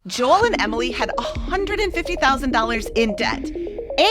Joel and Emily had $150,000 in debt,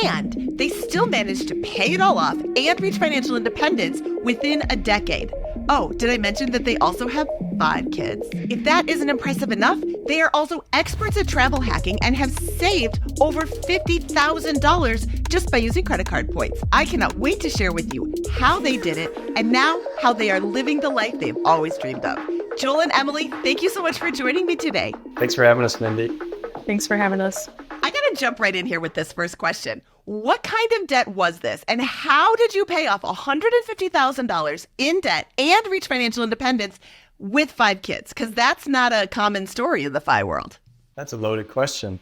and they still managed to pay it all off and reach financial independence within a decade. Oh, did I mention that they also have 5 kids? If that isn't impressive enough, they are also experts at travel hacking and have saved over $50,000 just by using credit card points. I cannot wait to share with you how they did it and now how they are living the life they've always dreamed of. Joel and Emily, thank you so much for joining me today. Thanks for having us, Mindy. Thanks for having us. I gotta jump right in here with this first question. What kind of debt was this, and how did you pay off $150,000 in debt and reach financial independence with 5 kids? Because that's not a common story in the FI world. That's a loaded question.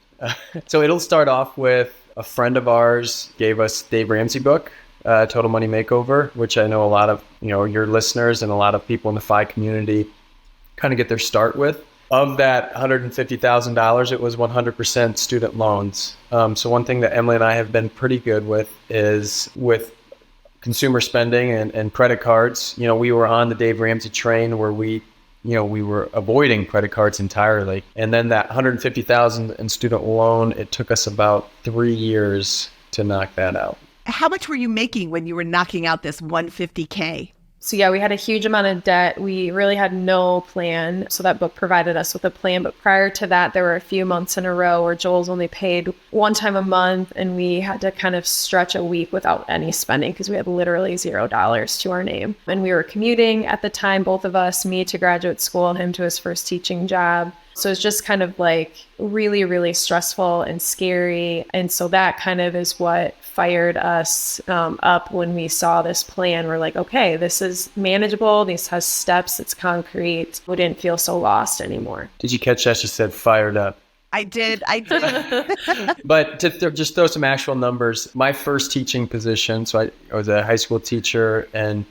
So it'll start off with a friend of ours gave us Dave Ramsey book, Total Money Makeover, which I know a lot of your listeners and a lot of people in the FI community kind of get their start with. Of that $150,000, it was 100% student loans. So one thing that Emily and I have been pretty good with is with consumer spending and credit cards. We were on the Dave Ramsey train where we were avoiding credit cards entirely. And then that $150,000 in student loan, it took us about 3 years to knock that out. How much were you making when you were knocking out this $150K? So yeah, we had a huge amount of debt. We really had no plan. So that book provided us with a plan. But prior to that, there were a few months in a row where Joel's only paid one time a month, and we had to kind of stretch a week without any spending because we had literally $0 to our name. And we were commuting at the time, both of us, me to graduate school and him to his first teaching job. So it's just kind of like really, really stressful and scary. And so that kind of is what fired us up when we saw this plan. We're like, okay, this is manageable. This has steps. It's concrete. We didn't feel so lost anymore. Did you catch that? She said fired up. I did. But to just throw some actual numbers, my first teaching position, so I was a high school teacher, and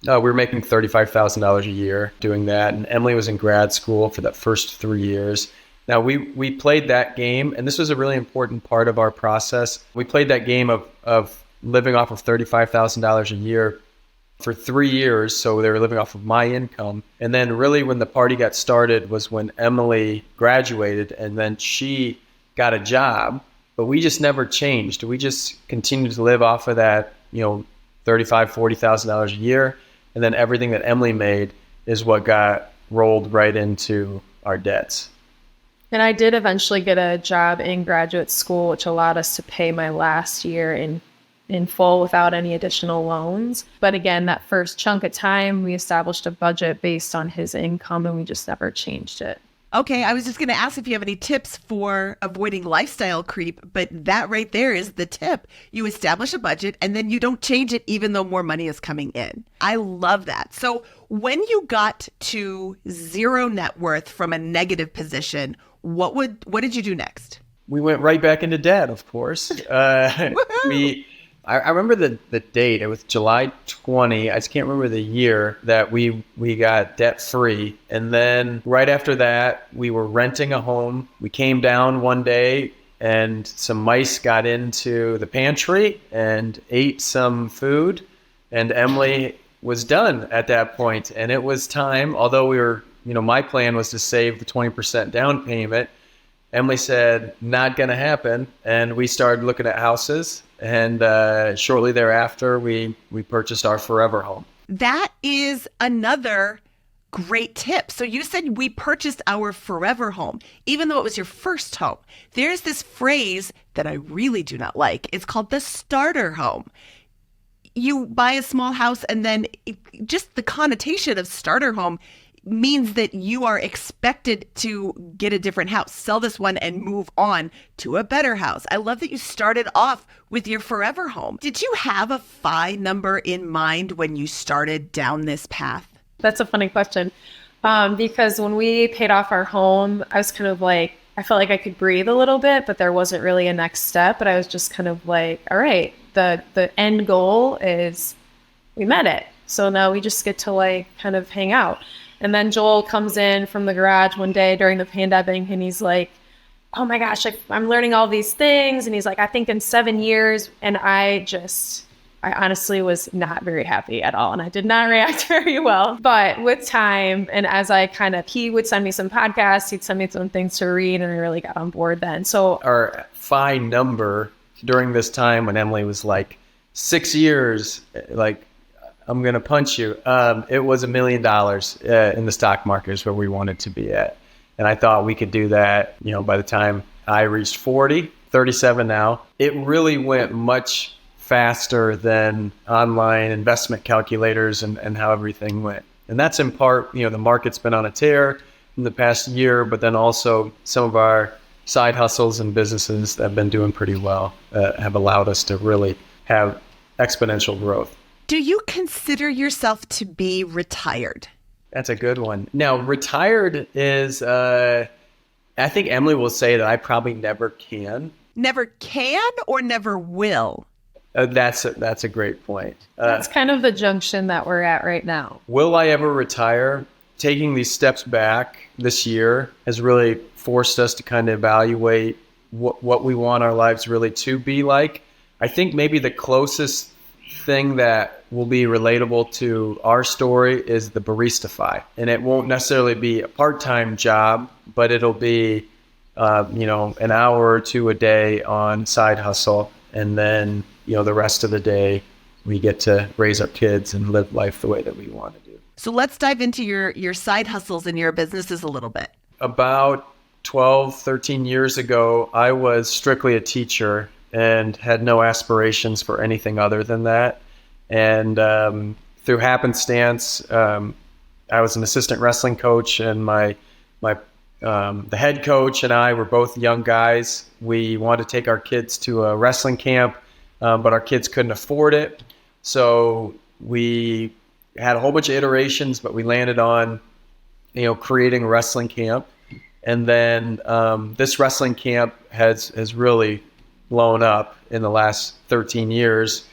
we were making $35,000 a year doing that. And Emily was in grad school for that first 3 years. Now, we played that game, and this was a really important part of our process. We played that game of living off of $35,000 a year for 3 years. So they were living off of my income. And then really when the party got started was when Emily graduated, and then she got a job. But we just never changed. We just continued to live off of that, $35,000, $40,000 a year. And then everything that Emily made is what got rolled right into our debts. And I did eventually get a job in graduate school, which allowed us to pay my last year in full without any additional loans. But again, that first chunk of time, we established a budget based on his income, and we just never changed it. Okay, I was just going to ask if you have any tips for avoiding lifestyle creep, but that right there is the tip. You establish a budget and then you don't change it even though more money is coming in. I love that. So when you got to zero net worth from a negative position, what did you do next? We went right back into debt, of course. I remember the date. It was July 20. I just can't remember the year that we got debt free. And then right after that, we were renting a home. We came down one day and some mice got into the pantry and ate some food. And Emily was done at that point. And it was time, although we were, my plan was to save the 20% down payment. Emily said, not going to happen. And we started looking at houses. And shortly thereafter, we purchased our forever home. That is another great tip. So you said we purchased our forever home, even though it was your first home. There's this phrase that I really do not like. It's called the starter home. You buy a small house and then just the connotation of starter home means that you are expected to get a different house, sell this one and move on to a better house. I love that you started off with your forever home. Did you have a FI number in mind when you started down this path? That's a funny question. Because when we paid off our home, I was kind of like, I felt like I could breathe a little bit, but there wasn't really a next step. But I was just kind of like, all right, the end goal is we met it. So now we just get to kind of hang out. And then Joel comes in from the garage one day during the pandemic and he's like, oh my gosh, I'm learning all these things. And he's like, I think in 7 years. And I just I honestly was not very happy at all, and I did not react very well. But with time, and as he would send me some podcasts, he'd send me some things to read, and I really got on board then. So our FI number during this time when Emily was like 6 years, like, I'm going to punch you. It was $1 million in the stock market is where we wanted to be at. And I thought we could do that, by the time I reached 40, 37 now. It really went much faster than online investment calculators and how everything went. And that's in part, the market's been on a tear in the past year, but then also some of our side hustles and businesses that have been doing pretty well have allowed us to really have exponential growth. Do you consider yourself to be retired? That's a good one. Now, retired is, I think Emily will say that I probably never can. Never can or never will? That's a great point. That's kind of the junction that we're at right now. Will I ever retire? Taking these steps back this year has really forced us to kind of evaluate what we want our lives really to be like. I think maybe the closest thing that will be relatable to our story is the Baristify. And it won't necessarily be a part-time job, but it'll be, an hour or two a day on side hustle. And then, the rest of the day, we get to raise our kids and live life the way that we want to do. So let's dive into your side hustles and your businesses a little bit. About 12, 13 years ago, I was strictly a teacher and had no aspirations for anything other than that. And through happenstance, I was an assistant wrestling coach, and the head coach and I were both young guys. We wanted to take our kids to a wrestling camp, but our kids couldn't afford it. So we had a whole bunch of iterations, but we landed on, creating a wrestling camp. And then this wrestling camp has really blown up in the last 13 years.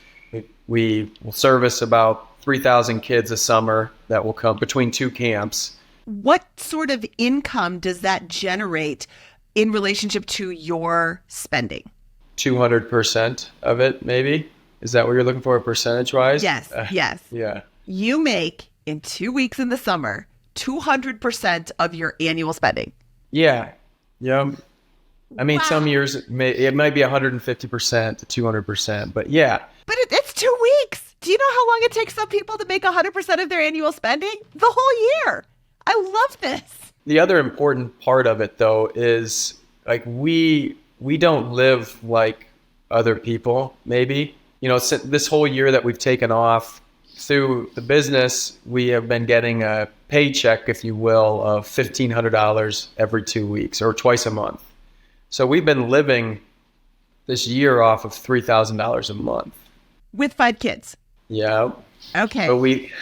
We will service about 3,000 kids a summer that will come between two camps. What sort of income does that generate in relationship to your spending? 200% of it, maybe. Is that what you're looking for, percentage-wise? Yes, yes. Yeah. You make, in 2 weeks in the summer, 200% of your annual spending. Yeah. I mean, Wow. Some years it might be 150% to 200%, but yeah. But it's 2 weeks. Do you know how long it takes some people to make 100% of their annual spending? The whole year. I love this. The other important part of it, though, is like we don't live like other people, maybe. Since this whole year that we've taken off through the business, we have been getting a paycheck, if you will, of $1,500 every 2 weeks or twice a month. So we've been living this year off of $3,000 a month. With 5 kids. Yeah. Okay. But we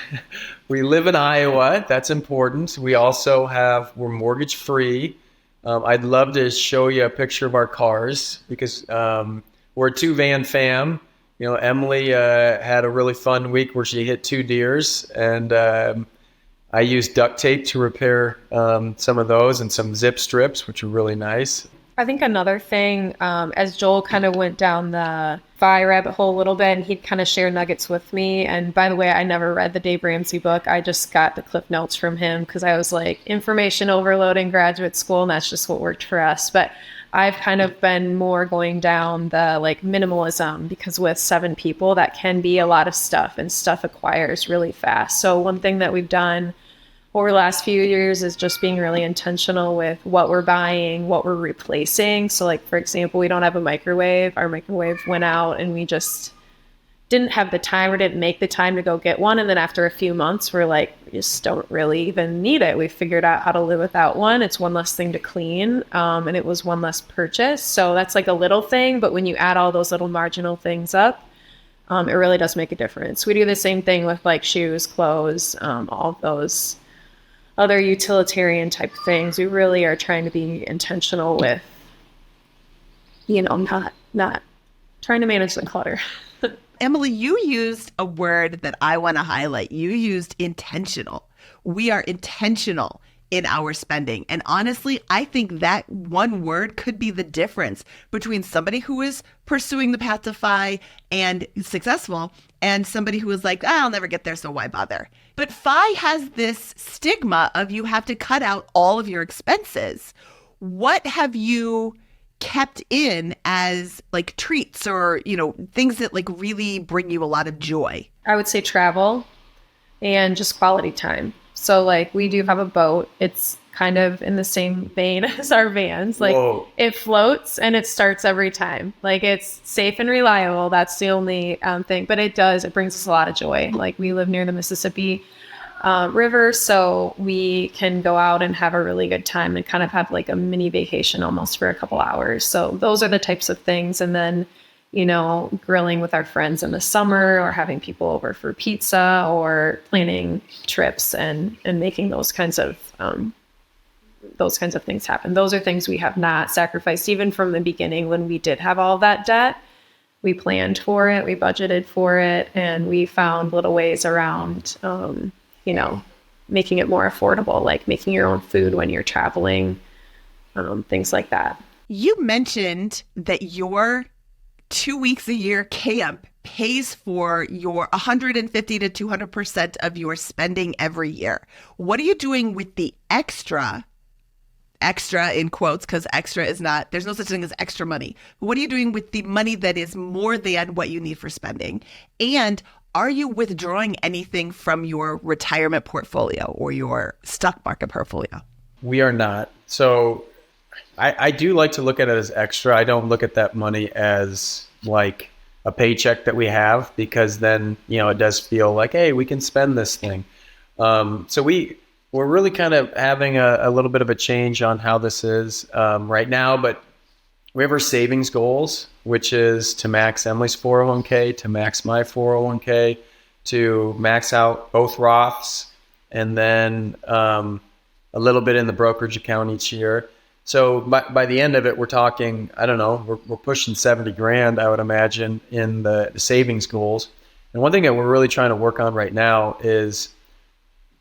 live in Iowa. That's important. We also we're mortgage free. I'd love to show you a picture of our cars because we're a 2-van fam. Emily had a really fun week where she hit 2 deers, and I used duct tape to repair some of those and some zip strips, which are really nice. I think another thing, as Joel kind of went down the FI rabbit hole a little bit, and he'd kind of share nuggets with me. And by the way, I never read the Dave Ramsey book. I just got the Cliff Notes from him because I was like, information overload in graduate school, and that's just what worked for us. But I've kind of been more going down the like minimalism, because with 7 people, that can be a lot of stuff, and stuff acquires really fast. So one thing that we've done over the last few years is just being really intentional with what we're buying, what we're replacing. So like, for example, we don't have a microwave. Our microwave went out and we just didn't have the time or didn't make the time to go get one. And then after a few months, we're like, we just don't really even need it. We figured out how to live without one. It's one less thing to clean. And it was one less purchase. So that's like a little thing. But when you add all those little marginal things up, it really does make a difference. We do the same thing with like shoes, clothes, all of those other utilitarian type things. We really are trying to be intentional with, not trying to manage the clutter. Emily, you used a word that I want to highlight. You used intentional. We are intentional in our spending. And honestly, I think that one word could be the difference between somebody who is pursuing the path to FI and successful and somebody who is like, I'll never get there, so why bother? But FI has this stigma of you have to cut out all of your expenses. What have you kept in as like treats or, things that like really bring you a lot of joy? I would say travel and just quality time. So like we do have a boat. It's kind of in the same vein as our vans. Like Whoa. It floats and it starts every time. Like it's safe and reliable. That's the only thing. But it brings us a lot of joy. Like we live near the Mississippi River, so we can go out and have a really good time and kind of have like a mini vacation almost for a couple hours. So those are the types of things. And then grilling with our friends in the summer or having people over for pizza or planning trips and making those kinds of things happen. Those are things we have not sacrificed even from the beginning when we did have all that debt. We planned for it, we budgeted for it, and we found little ways around, making it more affordable, like making your own food when you're traveling, things like that. You mentioned that your 2 weeks a year camp pays for your 150 to 200% of your spending every year. What are you doing with the extra in quotes, because extra is not, there's no such thing as extra money. But what are you doing with the money that is more than what you need for spending? And are you withdrawing anything from your retirement portfolio or your stock market portfolio? We are not. So I do like to look at it as extra. I don't look at that money as like a paycheck that we have, because then, it does feel like, hey, we can spend this thing. So we're really kind of having a little bit of a change on how this is right now, but we have our savings goals, which is to max Emily's 401k, to max my 401k, to max out both Roths, and then a little bit in the brokerage account each year. So by the end of it, we're talking, I don't know, we're pushing 70 grand, I would imagine, in the savings goals. And one thing that we're really trying to work on right now is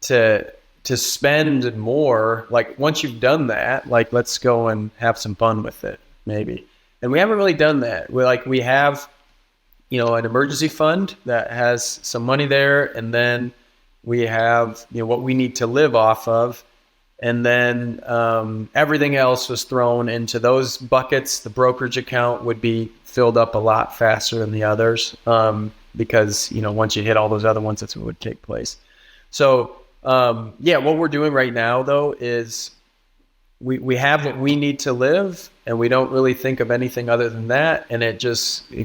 to spend more. Like once you've done that, like let's go and have some fun with it, maybe. And we haven't really done that. We have, an emergency fund that has some money there, and then we have, what we need to live off of. And then everything else was thrown into those buckets. The brokerage account would be filled up a lot faster than the others because, once you hit all those other ones, that's what would take place. So, what we're doing right now, though, is we have what we need to live, and we don't really think of anything other than that. And it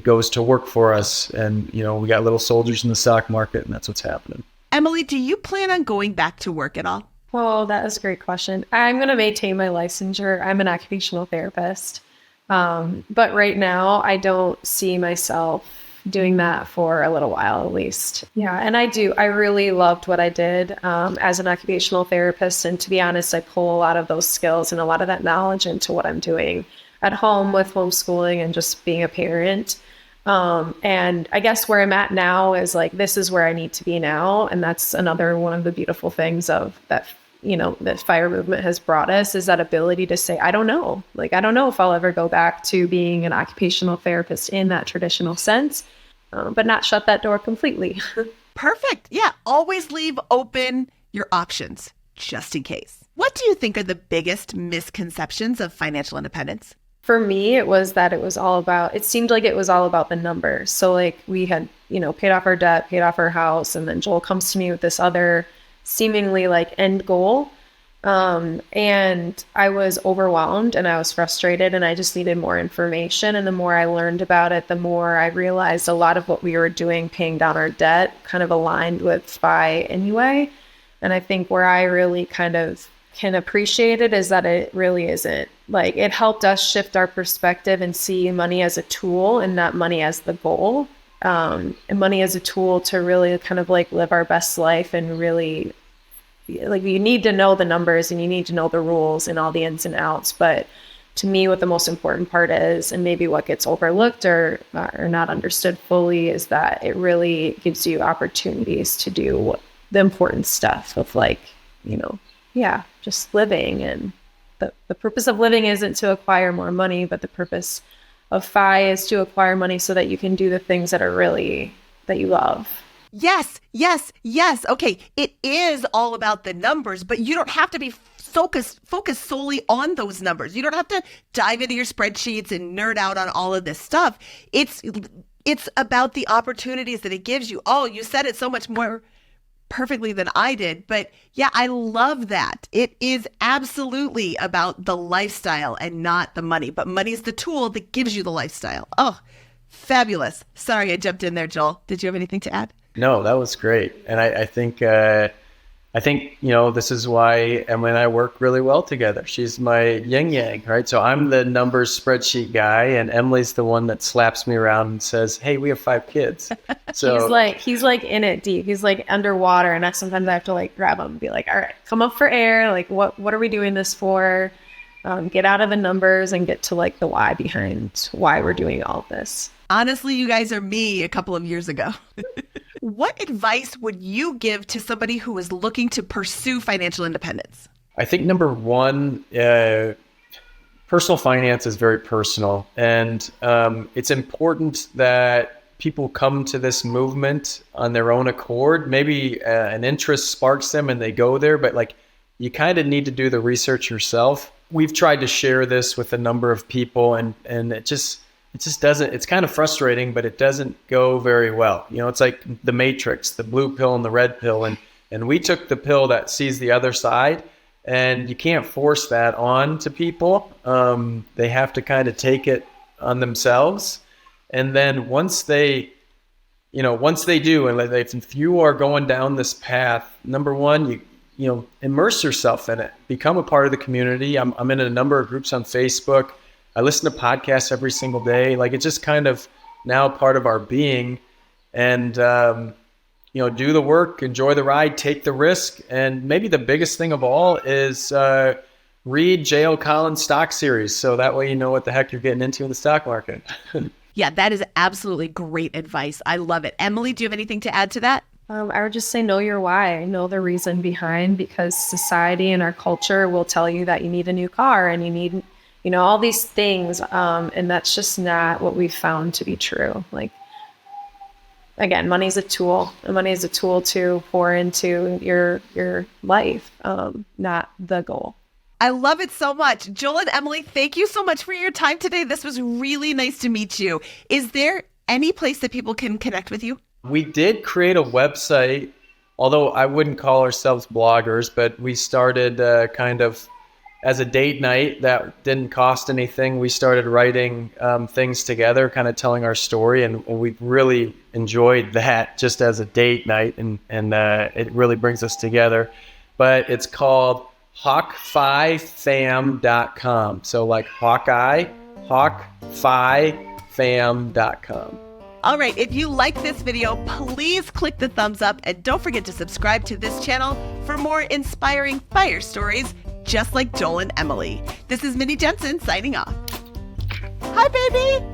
goes to work for us. And, we got little soldiers in the stock market, and that's what's happening. Emily, do you plan on going back to work at all? Oh, that is a great question. I'm going to maintain my licensure. I'm an occupational therapist. But right now, I don't see myself doing that for a little while, at least. Yeah, and I really loved what I did as an occupational therapist. And to be honest, I pull a lot of those skills and a lot of that knowledge into what I'm doing at home with homeschooling and just being a parent. And I guess where I'm at now is like, this is where I need to be now. And that's another one of the beautiful things of that, the FIRE movement has brought us, is that ability to say, I don't know. Like, I don't know if I'll ever go back to being an occupational therapist in that traditional sense, but not shut that door completely. Perfect. Yeah. Always leave open your options just in case. What do you think are the biggest misconceptions of financial independence? For me, it seemed like it was all about the numbers. So like we had, paid off our debt, paid off our house. And then Joel comes to me with this other seemingly like end goal. And I was overwhelmed and I was frustrated and I just needed more information. And the more I learned about it, the more I realized a lot of what we were doing, paying down our debt, kind of aligned with FI anyway. And I think where I really kind of can appreciate it is that it really isn't. Like, it helped us shift our perspective and see money as a tool and not money as the goal. And money as a tool to really kind of like live our best life, and really, like, you need to know the numbers and you need to know the rules and all the ins and outs. But to me, what the most important part is, and maybe what gets overlooked or not understood fully, is that it really gives you opportunities to do the important stuff of, like, just living. And the purpose of living isn't to acquire more money, but the purpose of FI is to acquire money so that you can do the things that you love. Yes, yes, yes. Okay, it is all about the numbers, but you don't have to be focused solely on those numbers. You don't have to dive into your spreadsheets and nerd out on all of this stuff. It's about the opportunities that it gives you. Oh, you said it so much more perfectly than I did, but yeah, I love that. It is absolutely about the lifestyle and not the money, but money's the tool that gives you the lifestyle. Oh, fabulous. Sorry, I jumped in there, Joel. Did you have anything to add? No, that was great. And I think, this is why Emily and I work really well together. She's my yin yang, right? So I'm the numbers spreadsheet guy, and Emily's the one that slaps me around and says, hey, we have 5 kids. So he's like in it deep. He's like underwater. And sometimes I have to like grab him and be like, all right, come up for air. Like, what are we doing this for? Get out of the numbers and get to like the why behind why we're doing all of this. Honestly, you guys are me a couple of years ago. What advice would you give to somebody who is looking to pursue financial independence? I think number one, personal finance is very personal. And it's important that people come to this movement on their own accord. Maybe an interest sparks them and they go there, but like you kind of need to do the research yourself. We've tried to share this with a number of people and it just doesn't, it's kind of frustrating, but it doesn't go very well. You know, it's like the Matrix, the blue pill and the red pill. And we took the pill that sees the other side, and you can't force that on to people. They have to kind of take it on themselves. And then once they do, and if you are going down this path, number one, you immerse yourself in it, become a part of the community. I'm in a number of groups on Facebook. I listen to podcasts every single day. Like it's just kind of now part of our being, and do the work, enjoy the ride, take the risk. And maybe the biggest thing of all is read J.L. Collins' stock series. So that way you know what the heck you're getting into in the stock market. Yeah, that is absolutely great advice. I love it. Emily, do you have anything to add to that? I would just say know your why, know the reason behind, because society and our culture will tell you that you need a new car and you need all these things. And that's just not what we've found to be true. Like, again, money is a tool, and money is a tool to pour into your life, not the goal. I love it so much. Joel and Emily, thank you so much for your time today. This was really nice to meet you. Is there any place that people can connect with you? We did create a website, although I wouldn't call ourselves bloggers, but we started kind of as a date night that didn't cost anything. We started writing things together, kind of telling our story, and we really enjoyed that just as a date night, and it really brings us together. But it's called hawkfifam.com. So like Hawkeye, hawkfifam.com. All right, if you like this video, please click the thumbs up and don't forget to subscribe to this channel for more inspiring fire stories just like Joel and Emily. This is Mindy Jensen signing off. Hi, baby.